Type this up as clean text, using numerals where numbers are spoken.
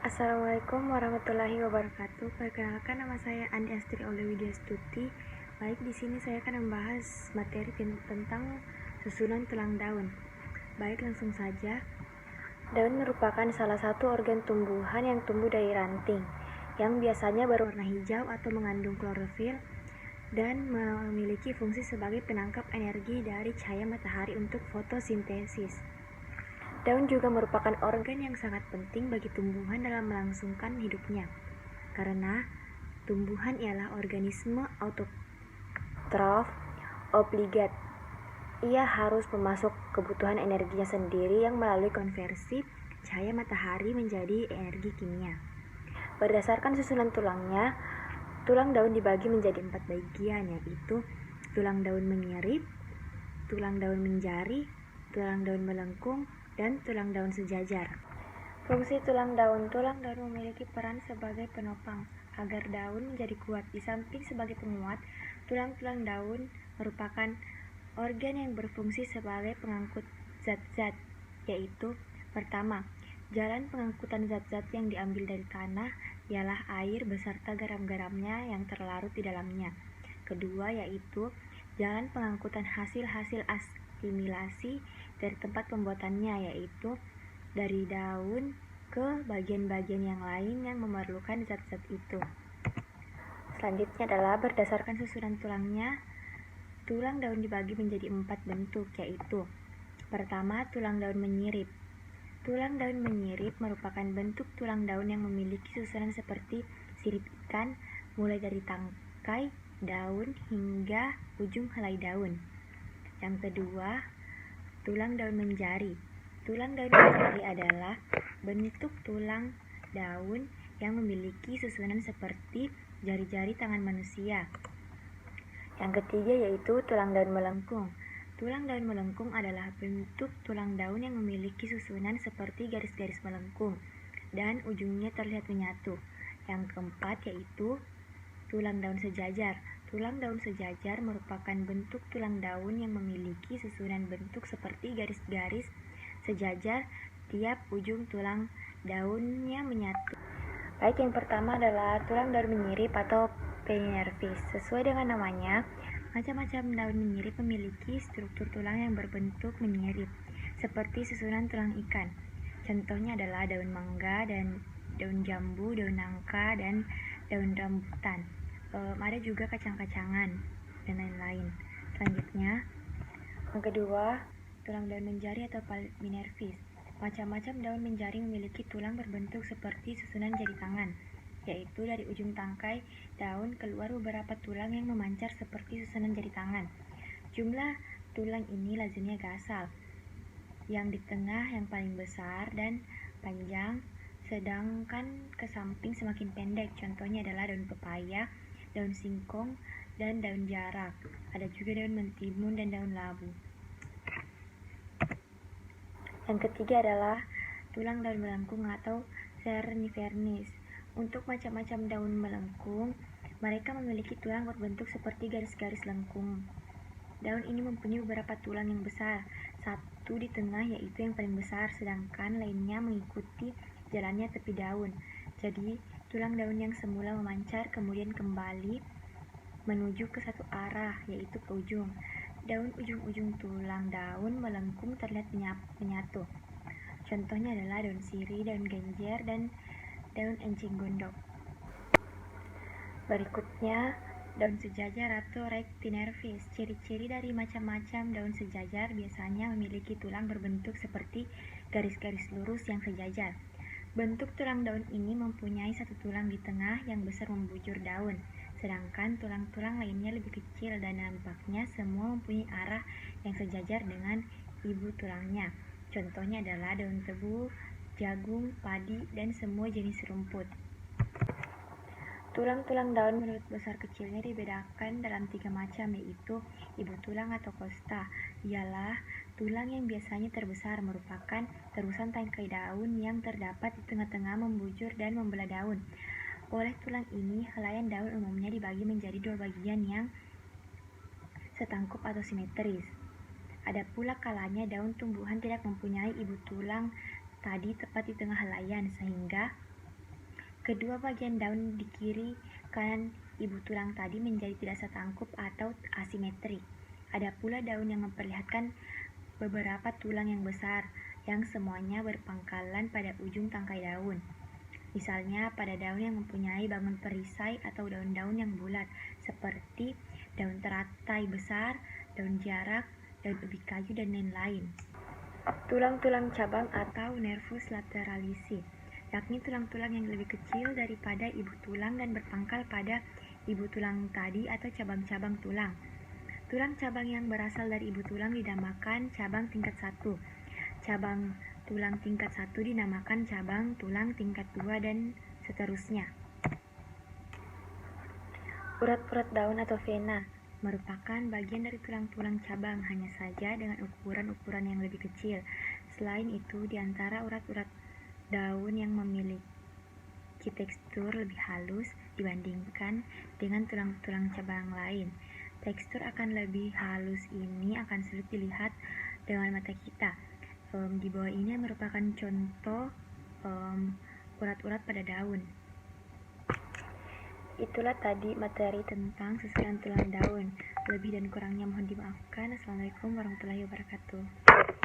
Assalamualaikum warahmatullahi wabarakatuh. Perkenalkan, nama saya Andi Astri Widyastuti. Baik, di sini saya akan membahas materi tentang susunan tulang daun. Baik, langsung saja. Daun merupakan salah satu organ tumbuhan yang tumbuh dari ranting, yang biasanya berwarna hijau atau mengandung klorofil dan memiliki fungsi sebagai penangkap energi dari cahaya matahari untuk fotosintesis. Daun juga merupakan organ yang sangat penting bagi tumbuhan dalam melangsungkan hidupnya, karena tumbuhan ialah organisme autotrof obligat. Ia harus memasuk kebutuhan energinya sendiri yang melalui konversi cahaya matahari menjadi energi kimia. Berdasarkan susunan tulangnya, tulang daun dibagi menjadi 4 bagian, yaitu tulang daun menyirip, tulang daun menjari, tulang daun melengkung, dan tulang daun sejajar. Fungsi tulang daun memiliki peran sebagai penopang agar daun menjadi kuat. Di samping sebagai penguat, tulang-tulang daun merupakan organ yang berfungsi sebagai pengangkut zat-zat, yaitu pertama, jalan pengangkutan zat-zat yang diambil dari tanah ialah air beserta garam-garamnya yang terlarut di dalamnya. Kedua, yaitu jalan pengangkutan hasil-hasil asimilasi dari tempat pembuatannya, yaitu dari daun ke bagian-bagian yang lain yang memerlukan zat-zat itu. Selanjutnya adalah berdasarkan susunan tulangnya, tulang daun dibagi menjadi 4 bentuk, yaitu pertama, tulang daun menyirip. Tulang daun menyirip merupakan bentuk tulang daun yang memiliki susunan seperti sirip ikan, mulai dari tangkai daun hingga ujung helai daun. Yang kedua, tulang daun menjari. Tulang daun menjari adalah bentuk tulang daun yang memiliki susunan seperti jari-jari tangan manusia. Yang ketiga yaitu tulang daun melengkung. Tulang daun melengkung adalah bentuk tulang daun yang memiliki susunan seperti garis-garis melengkung dan ujungnya terlihat menyatu. Yang keempat yaitu tulang daun sejajar. Tulang daun sejajar merupakan bentuk tulang daun yang memiliki susunan bentuk seperti garis-garis sejajar, tiap ujung tulang daunnya menyatu. Baik, yang pertama adalah tulang daun menyirip atau penervis. Sesuai dengan namanya, macam-macam daun menyirip memiliki struktur tulang yang berbentuk menyirip, seperti susunan tulang ikan. Contohnya adalah daun mangga dan daun jambu, daun nangka, dan daun rambutan. Ada juga kacang-kacangan dan lain-lain. Selanjutnya, yang kedua, tulang daun menjari atau polynervis. Macam-macam daun menjari memiliki tulang berbentuk seperti susunan jari tangan, yaitu dari ujung tangkai daun keluar beberapa tulang yang memancar seperti susunan jari tangan. Jumlah tulang ini lazimnya gasal, yang di tengah yang paling besar dan panjang, sedangkan ke samping semakin pendek. Contohnya adalah daun pepaya, daun singkong, dan daun jarak. Ada juga daun mentimun dan daun labu. Yang ketiga adalah tulang daun melengkung atau sernifernis. Untuk macam-macam daun melengkung, mereka memiliki tulang berbentuk seperti garis-garis lengkung. Daun ini mempunyai beberapa tulang yang besar, satu di tengah yaitu yang paling besar, sedangkan lainnya mengikuti jalannya tepi daun. Jadi, tulang daun yang semula memancar kemudian kembali menuju ke satu arah, yaitu ke ujung. Daun ujung-ujung tulang daun melengkung terlihat menyatu. Contohnya adalah daun sirih, daun genjer, dan daun encing gondok. Berikutnya, daun sejajar atau rectinervis. Ciri-ciri dari macam-macam daun sejajar biasanya memiliki tulang berbentuk seperti garis-garis lurus yang sejajar. Bentuk tulang daun ini mempunyai satu tulang di tengah yang besar membujur daun, sedangkan tulang-tulang lainnya lebih kecil dan nampaknya semua mempunyai arah yang sejajar dengan ibu tulangnya. Contohnya adalah daun tebu, jagung, padi, dan semua jenis rumput. Tulang-tulang daun menurut besar kecilnya dibedakan dalam 3 macam, yaitu ibu tulang atau costa. Ialah tulang yang biasanya terbesar, merupakan terusan tangkai daun yang terdapat di tengah-tengah membujur dan membelah daun. Oleh tulang ini, helaian daun umumnya dibagi menjadi 2 bagian yang setangkup atau simetris. Ada pula kalanya daun tumbuhan tidak mempunyai ibu tulang tadi tepat di tengah helaian, sehingga Kedua bagian daun di kiri kanan ibu tulang tadi menjadi tidak setangkup atau asimetri. Ada pula daun yang memperlihatkan beberapa tulang yang besar, yang semuanya berpangkalan pada ujung tangkai daun. Misalnya pada daun yang mempunyai bangun perisai atau daun-daun yang bulat, seperti daun teratai besar, daun jarak, daun ubi kayu, dan lain-lain. Tulang-tulang cabang atau nervus lateralisi, yakni tulang-tulang yang lebih kecil daripada ibu tulang dan berpangkal pada ibu tulang tadi atau cabang-cabang tulang. Tulang cabang yang berasal dari ibu tulang dinamakan cabang tingkat 1. Cabang tulang tingkat 1 dinamakan cabang tulang tingkat 2 dan seterusnya. Urat-urat daun atau vena merupakan bagian dari tulang-tulang cabang, hanya saja dengan ukuran-ukuran yang lebih kecil. Selain itu, di antara urat-urat daun yang memiliki tekstur lebih halus dibandingkan dengan tulang-tulang cabang lain. Tekstur akan lebih halus ini akan sulit dilihat dengan mata kita. Di bawah ini merupakan contoh urat-urat pada daun. Itulah tadi materi tentang susunan tulang daun. Lebih dan kurangnya mohon dimaafkan. Assalamualaikum warahmatullahi wabarakatuh.